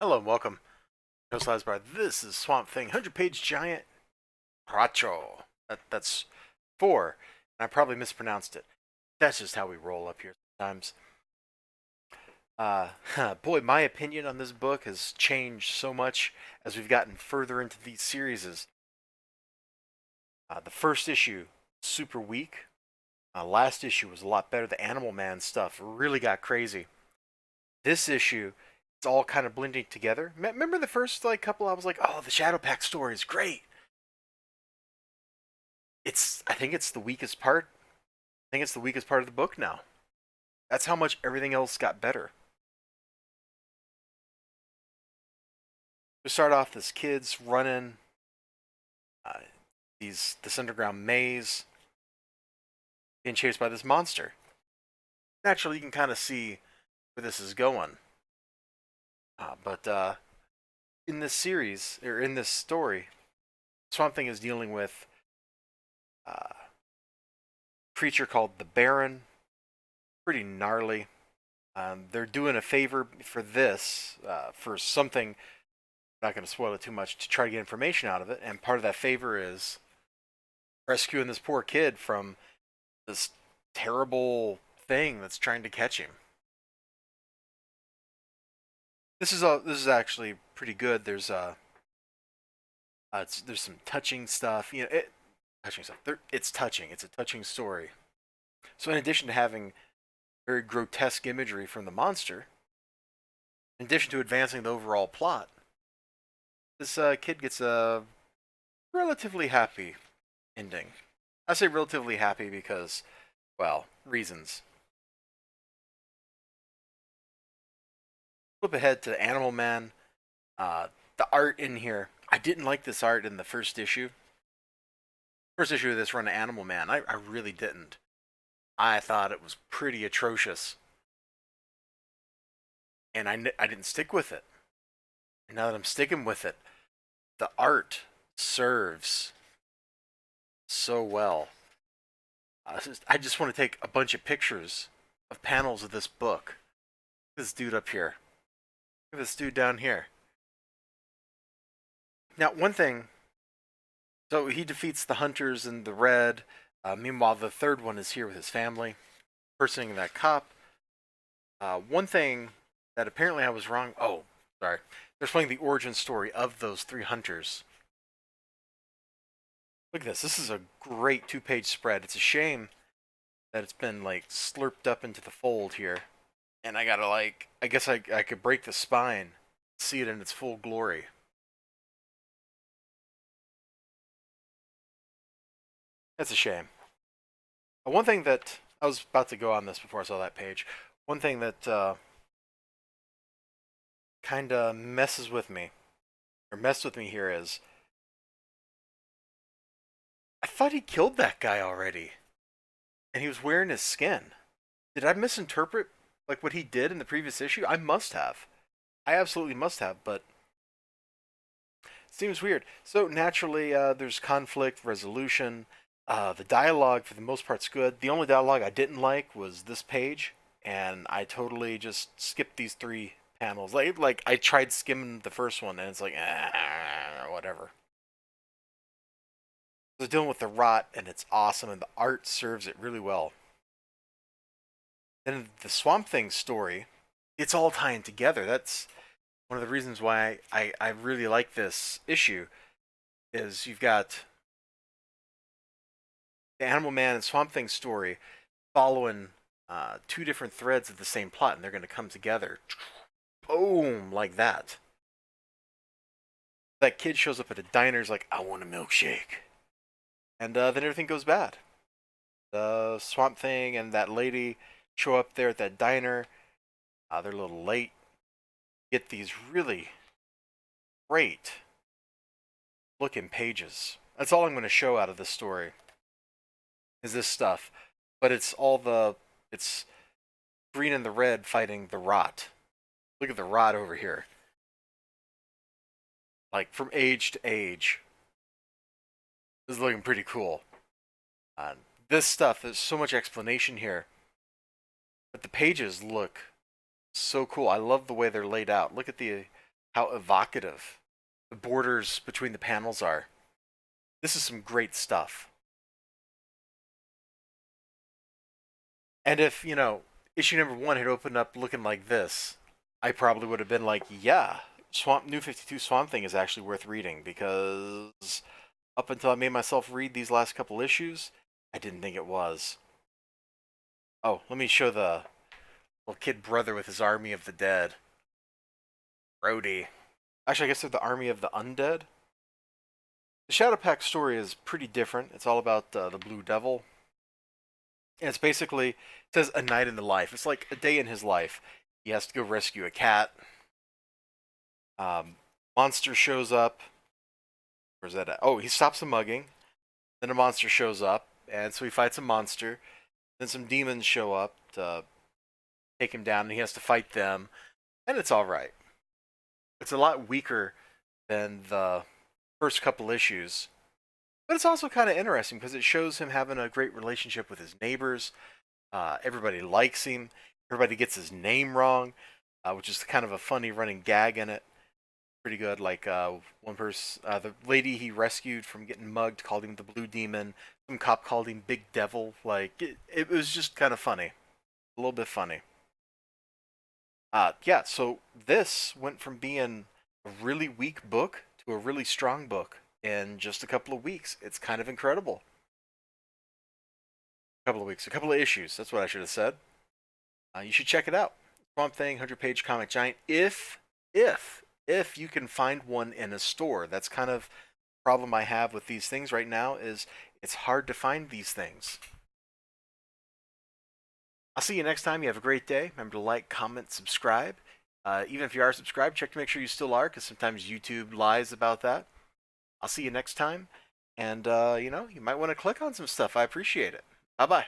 Hello and welcome. No Elizibar. This is Swamp Thing, 100-page giant Pracho. That's four, and I probably mispronounced it. That's just how we roll up here sometimes. Boy, my opinion on this book has changed so much as we've gotten further into these series. The first issue, super weak. Last issue was a lot better. The Animal Man stuff really got crazy. This issue, it's all kind of blending together. Remember the first couple? I was like, "Oh, the Shadow Pack story is great." I think it's the weakest part. I think it's the weakest part of the book now. That's how much everything else got better. We start off this kid's running uh, this underground maze, being chased by this monster. Naturally, you can kind of see where this is going. But in this series, or in this story, Swamp Thing is dealing with a creature called the Baron. Pretty gnarly. They're doing a favor for this, for something. I'm not going to spoil it too much, to try to get information out of it. And part of that favor is rescuing this poor kid from this terrible thing that's trying to catch him. This is actually pretty good. There's some touching stuff. Touching stuff. It's touching. It's a touching story. So in addition to having very grotesque imagery from the monster, in addition to advancing the overall plot, this kid gets a relatively happy ending. I say relatively happy because, well, reasons. Flip ahead to Animal Man. The art in here, I didn't like this art in the first issue. First issue of this run of Animal Man, I really didn't. I thought it was pretty atrocious. And I didn't stick with it. And now that I'm sticking with it, the art serves so well. I just want to take a bunch of pictures of panels of this book. Look at this dude up here. Look at this dude down here. Now, one thing. So he defeats the hunters in the red. Meanwhile, the third one is here with his family, personing that cop. One thing that apparently I was wrong. Oh, sorry. They're explaining the origin story of those three hunters. Look at this. This is a great two-page spread. It's a shame that it's been slurped up into the fold here, and I gotta I guess I could break the spine, see it in its full glory. That's a shame. One thing that I was about to go on this before I saw that page. One thing that kind of messes with me, or messed with me here, is I thought he killed that guy already, and he was wearing his skin. Did I misinterpret what he did in the previous issue? I must have. I absolutely must have, but it seems weird. So naturally, there's conflict resolution. The dialogue, for the most part, is good. The only dialogue I didn't like was this page, and I totally just skipped these three panels. Like I tried skimming the first one, and it's whatever. They're dealing with the rot, and it's awesome, and the art serves it really well. Then the Swamp Thing story, it's all tying together. That's one of the reasons why I really like this issue. Is you've got the Animal Man and Swamp Thing story following two different threads of the same plot, and they're going to come together. Boom, like that. That kid shows up at a diner, is like, I want a milkshake. And then everything goes bad. The Swamp Thing and that lady show up there at that diner. They're a little late. Get these really great looking pages. That's all I'm going to show out of this story. Is this stuff. But it's green and the red fighting the rot. Look at the rot over here. From age to age. This is looking pretty cool. This stuff, there's so much explanation here. But the pages look so cool. I love the way they're laid out. Look at the how evocative the borders between the panels are. This is some great stuff. And if, issue number one had opened up looking like this, I probably would have been like, yeah, New 52 Swamp Thing is actually worth reading, because up until I made myself read these last couple issues, I didn't think it was. Oh, let me show the little kid brother with his army of the dead. Brody. Actually, I guess they're the army of the undead. The Shadow Pack story is pretty different. It's all about the Blue Devil. And it's basically, it says a night in the life. It's like a day in his life. He has to go rescue a cat. Monster shows up. Where's that at? Oh, he stops a mugging. Then a monster shows up. And so he fights a monster. Then some demons show up to take him down, and he has to fight them. And it's alright. It's a lot weaker than the first couple issues. But it's also kind of interesting because it shows him having a great relationship with his neighbors. Everybody likes him. Everybody gets his name wrong, which is kind of a funny running gag in it. Pretty good. Like one person, the lady he rescued from getting mugged called him the Blue Demon. Some cop called him Big Devil. Like it was just kind of funny, a little bit funny. Yeah. So this went from being a really weak book to a really strong book in just a couple of weeks. It's kind of incredible. A couple of weeks, a couple of issues. That's what I should have said. You should check it out. Swamp Thing, 100-page comic giant. If you can find one in a store, that's kind of the problem I have with these things right now. Is it's hard to find these things. I'll see you next time. You have a great day. Remember to like, comment, subscribe. Even if you are subscribed, check to make sure you still are, because sometimes YouTube lies about that. I'll see you next time. And, you might want to click on some stuff. I appreciate it. Bye-bye.